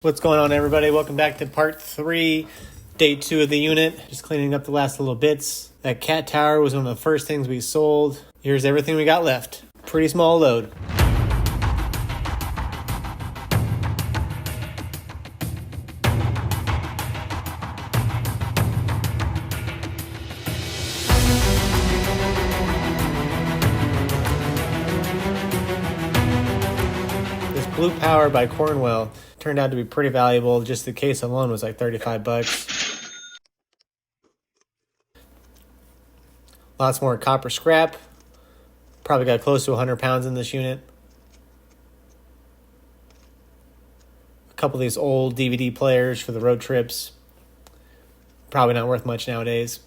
What's going on, everybody? Welcome back to part 3, day 2 of the unit. Just cleaning up the last little bits. That cat tower was one of the first things we sold. Here's everything we got left. Pretty small load. This Blue Power by Cornwell turned out to be pretty valuable. Just the case alone was like 35 bucks. Lots more copper scrap. Probably got close to 100 pounds in this unit. A couple of these old DVD players for the road trips. Probably not worth much nowadays.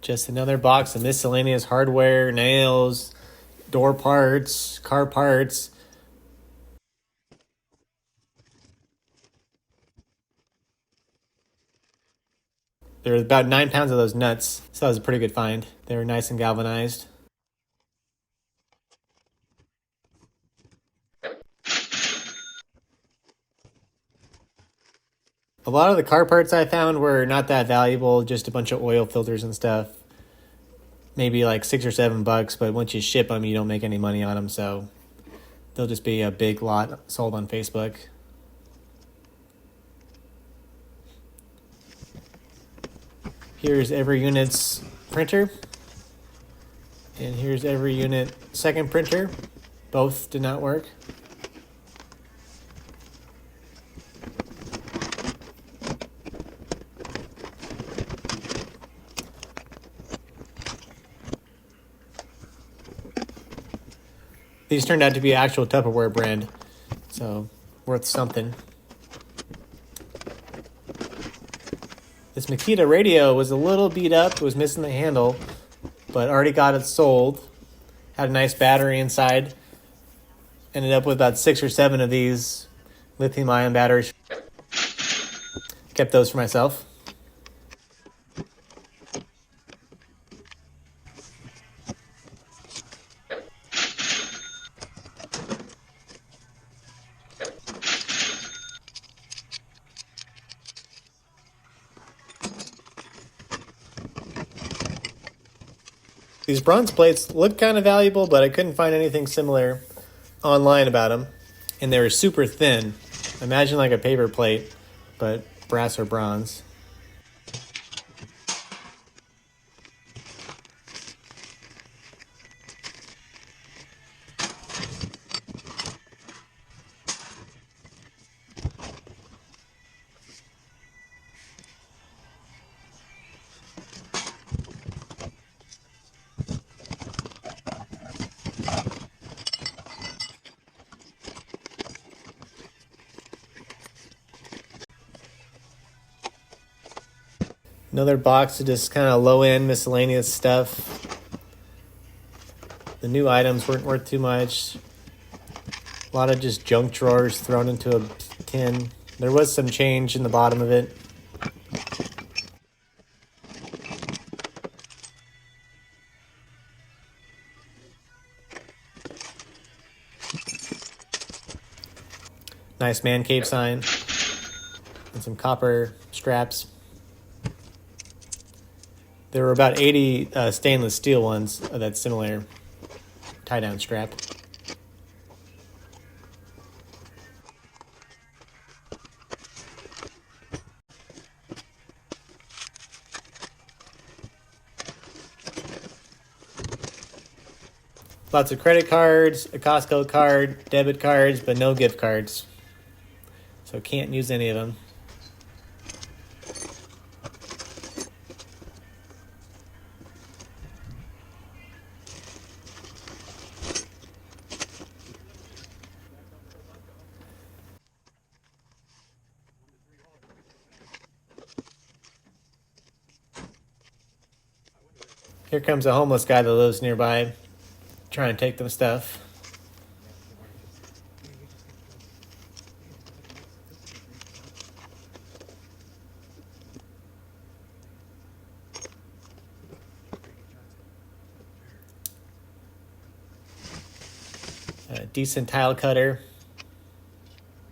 Just another box of miscellaneous hardware, nails, door parts, car parts. There were about 9 pounds of those nuts, so that was a pretty good find. They were nice and galvanized. A lot of the car parts I found were not that valuable, just a bunch of oil filters and stuff. Maybe like $6 or $7, but once you ship them, you don't make any money on them, so they'll just be a big lot sold on Facebook. Here's every unit's printer. And here's every unit second printer. Both did not work. These turned out to be actual Tupperware brand, so worth something. This Makita radio was a little beat up. It was missing the handle, but already got it sold. Had a nice battery inside. Ended up with about 6 or 7 of these lithium-ion batteries. Kept those for myself. These bronze plates look kind of valuable, but I couldn't find anything similar online about them. And they were super thin. Imagine like a paper plate, but brass or bronze. Another box of just kind of low-end miscellaneous stuff. The new items weren't worth too much. A lot of just junk drawers thrown into a tin. There was some change in the bottom of it. Nice man cave sign. And some copper straps. There were about 80 stainless steel ones of that similar tie-down strap. Lots of credit cards, a Costco card, debit cards, but no gift cards. So can't use any of them. Here comes a homeless guy that lives nearby, trying to take them stuff. decent tile cutter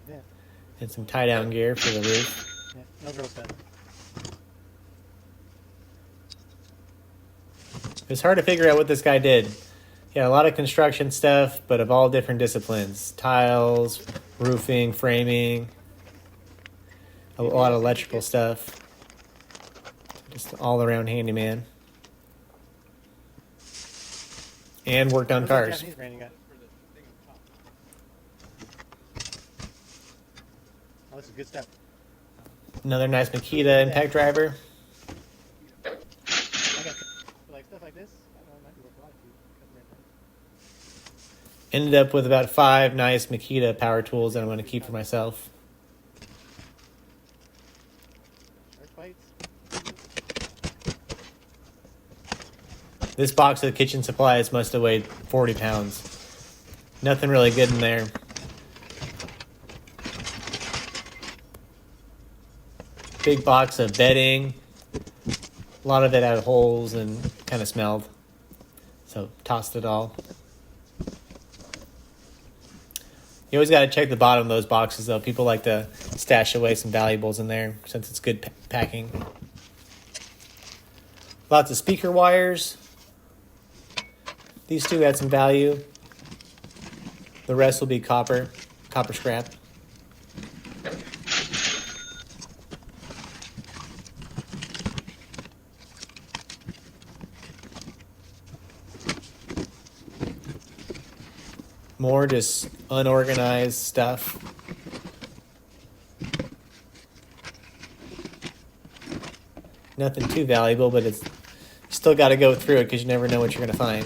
Yeah. and some tie-down gear for the roof. Yeah. No girl cut. It's hard to figure out what this guy did. He had a lot of construction stuff, but of all different disciplines. Tiles, roofing, framing, a lot of electrical stuff. Just all-around handyman. And worked on What's that cars. Japanese brand you got? Oh, this is good stuff. Another nice Makita impact driver. I got like stuff like this. I don't know, it might be worth a lot to you. Ended up with about 5 nice Makita power tools that I'm going to keep for myself. Shark bites. This box of kitchen supplies must have weighed 40 pounds. Nothing really good in there. Big box of bedding. A lot of it had holes and kind of smelled. So tossed it all. You always got to check the bottom of those boxes though. People like to stash away some valuables in there since it's good packing. Lots of speaker wires. These two had some value. The rest will be copper scrap. More just unorganized stuff. Nothing too valuable, but it's still got to go through it because you never know what you're going to find.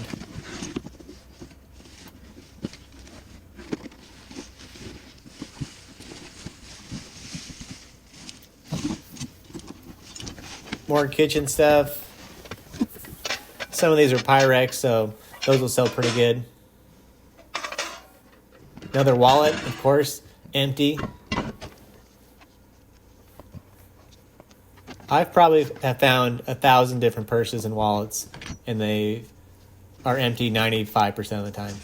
More kitchen stuff. Some of these are Pyrex, so those will sell pretty good. Another wallet, of course, empty. I've probably have found 1,000 different purses and wallets, and they are empty 95% of the time.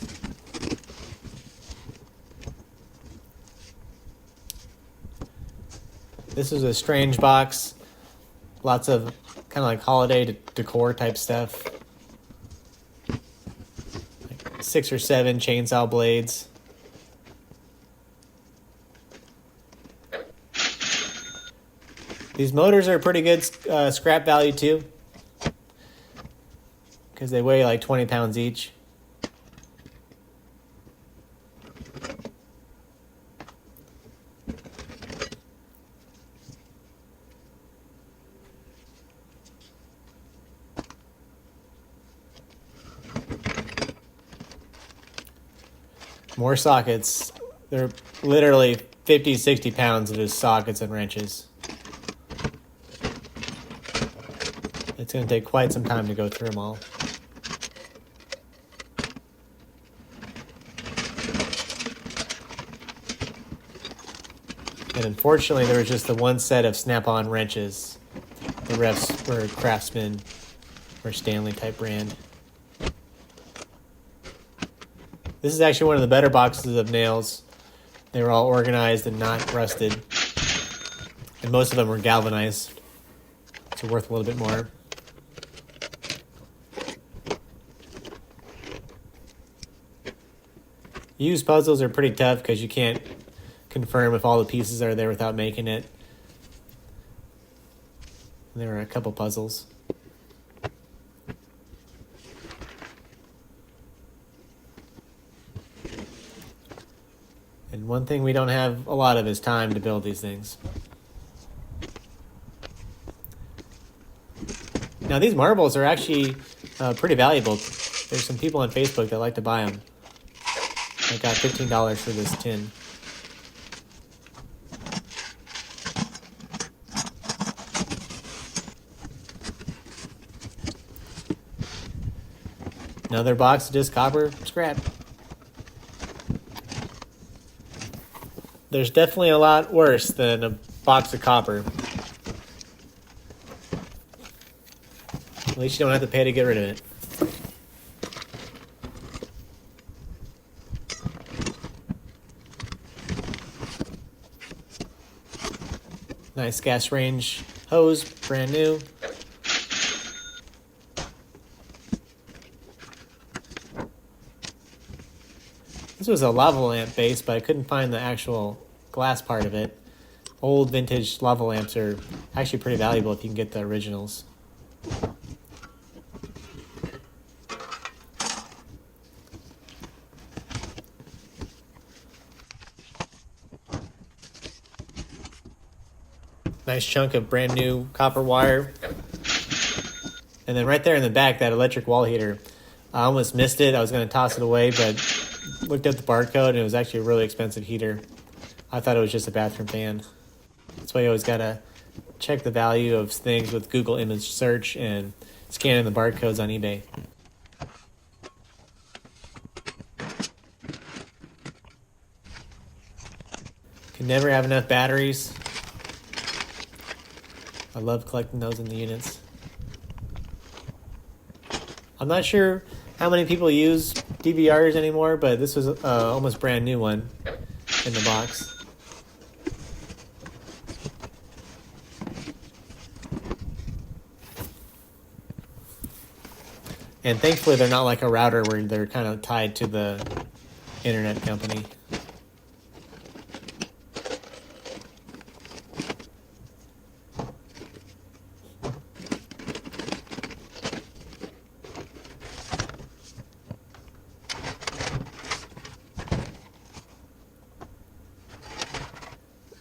This is a strange box. Lots of kind of like holiday decor type stuff. Like 6 or 7 chainsaw blades. These motors are pretty good scrap value too, because they weigh like 20 pounds each. More sockets. They're literally 50, 60 pounds of just sockets and wrenches. It's going to take quite some time to go through them all. And unfortunately, there was just the one set of Snap-on wrenches. The rest were Craftsman or Stanley type brand. This is actually one of the better boxes of nails. They were all organized and not rusted. And most of them were galvanized. So worth a little bit more. Used puzzles are pretty tough because you can't confirm if all the pieces are there without making it. And there were a couple puzzles. And one thing we don't have a lot of is time to build these things. Now these marbles are actually pretty valuable. There's some people on Facebook that like to buy them. I got $15 for this tin. Another box of just copper scrap. There's definitely a lot worse than a box of copper. At least you don't have to pay to get rid of it. Nice gas range hose, brand new. This was a lava lamp base, but I couldn't find the actual glass part of it. Old vintage lava lamps are actually pretty valuable if you can get the originals. Nice chunk of brand new copper wire. And then right there in the back, that electric wall heater. I almost missed it. I was going to toss it away, but looked at the barcode, and it was actually a really expensive heater. I thought it was just a bathroom fan. That's why you always got to check the value of things with Google image search and scanning the barcodes on eBay. Can never have enough batteries. I love collecting those in the units. I'm not sure how many people use DVRs anymore, but this was almost brand new one in the box. And thankfully they're not like a router where they're kind of tied to the internet company.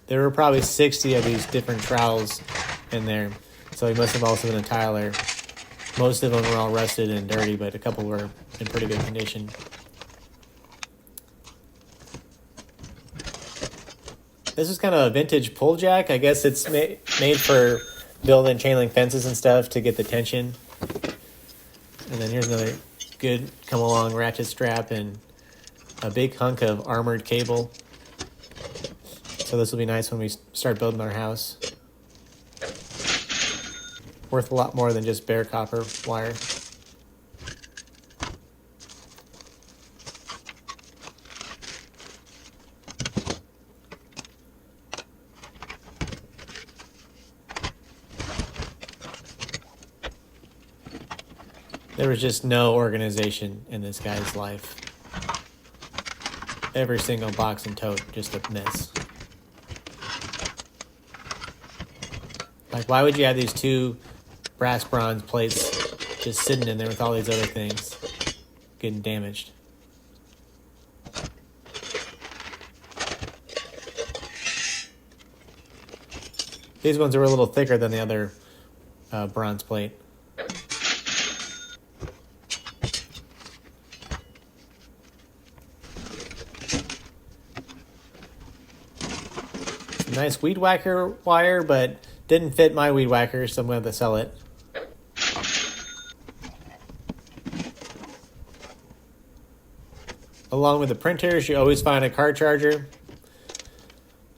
There were probably 60 of these different trowels in there, so he must have also been a tiler. Most of them were all rusted and dirty, but a couple were in pretty good condition. This is kind of a vintage pull jack. I guess it's made for building chain link fences and stuff to get the tension. And then here's another good come along ratchet strap and a big hunk of armored cable. So this will be nice when we start building our house. Worth a lot more than just bare copper wire. There was just no organization in this guy's life. Every single box and tote, just a mess. Like, why would you have these two brass bronze plates just sitting in there with all these other things getting damaged? These ones are a little thicker than the other bronze plate. Some nice weed whacker wire, but didn't fit my weed whacker, so I'm going to have to sell it. Along with the printers, you always find a car charger.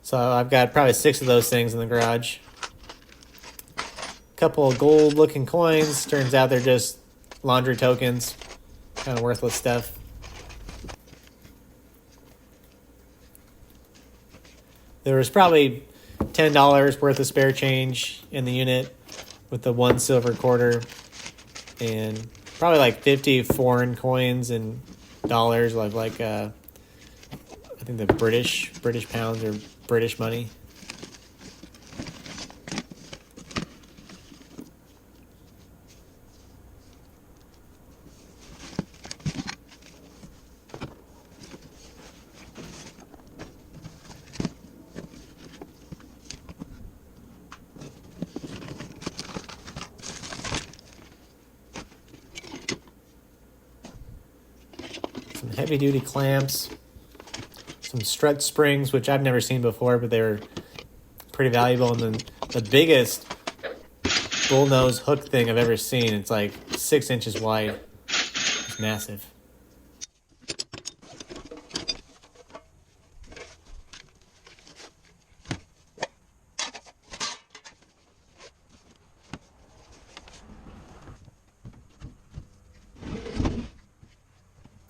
So I've got probably 6 of those things in the garage. A couple of gold-looking coins. Turns out they're just laundry tokens. Kind of worthless stuff. There was probably $10 worth of spare change in the unit with the 1 silver quarter and probably like 50 foreign coins and dollars, like I think the British pounds or British money. Some heavy duty clamps, some strut springs, which I've never seen before, but they're pretty valuable. And then the biggest bullnose hook thing I've ever seen. It's like 6 inches wide. It's massive.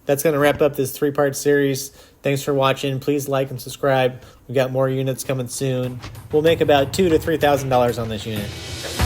that's going to wrap up this 3-part series. Thanks for watching. Please like and subscribe. We got more units coming soon. We'll make about $2,000 to $3,000 on this unit.